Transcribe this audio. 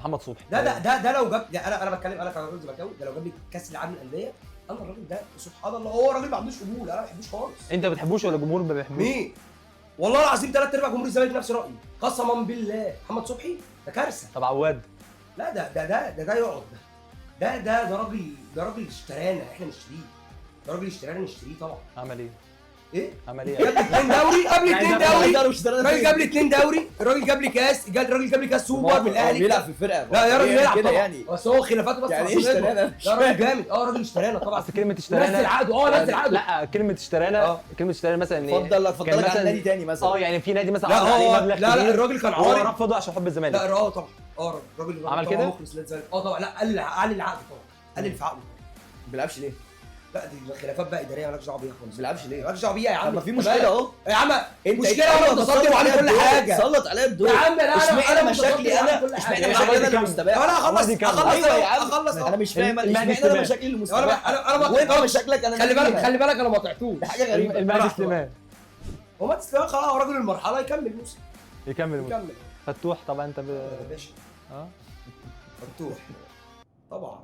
محمد صبحي ده لو جاب انا بتكلم انا كراجل زملكاوي، ده لو جاب لي كاس العالم للانديه انا الراجل ده سبحان الله هو راجل ما عندوش قبول، انا ما بحبوش خالص. انت ما بتحبوش ولا الجمهور ما بيحبوش؟ مين؟ والله العظيم ثلاث ارباع جمهور الزمالك نفس رايي قسما بالله. محمد صبحي ده كارثه. طب عواد؟ لا ده يقعد ده راجل اشترانا احنا نشتريه، ده راجل اشترانا نشتريه طبعا. عمل ايه؟ ايه؟ عمل ايه؟ جاب لي 2 دوري قبل 2 دوري، الراجل جاب لي 2 دوري، الراجل جاب لي كاس، الراجل جاب لي كاس سوبر من الاهلي، بيلعب في الفرقه. لا يا راجل يلعب كده طبعا يعني. بس هو خلافاته بس يعني ايه اشترانا؟ لا راجل جامد، راجل اشترانا طبعا. اصل كلمه اشترانا نزل عقده نزل عقده. لا كلمه اشترانا كلمه اشترانا مثلا ان افضلك على نادي تاني مثلا. يعني في نادي مثلا لا عرض عليه مبلغ لا كبير الراجل كان هو عارض رفضه عشان حب الزمالك. لا طبعا الراجل عمل كده مخلص للنادي الزمالك طبعا. لا قلل العقد طبعا، قلل في عقده. ما بيلعبش ليه؟ لا دي خلافات بقى اداريه مالكش دعوه بيها خالص. ما بيلعبش ليه؟ مالكش دعوه بيها يا عم. طب ما في مشكله اهو يا عم انت مشكله وانا متصدر عليه كل حاجه. سلط عليا الدور يا عم لا اشمعنى مشاكلي مشاكلي انا؟ اشمعنى مشاكلي انا اللي مستباح؟ انا اخلص ايوه يا عم اخلص انا مش فاهم اشمعنى انا مشاكلي اللي مستباح؟ انا ما وانت قطعتش. مشاكلك انا خلي بالك انا ما قطعتوش. دي حاجه غريبه. المهدي سليمان هو مهدي سليمان خلاص هو راجل المرحله يكمل موسم. يكمل. فتوح طبعا انت باشا فتوح طبعا.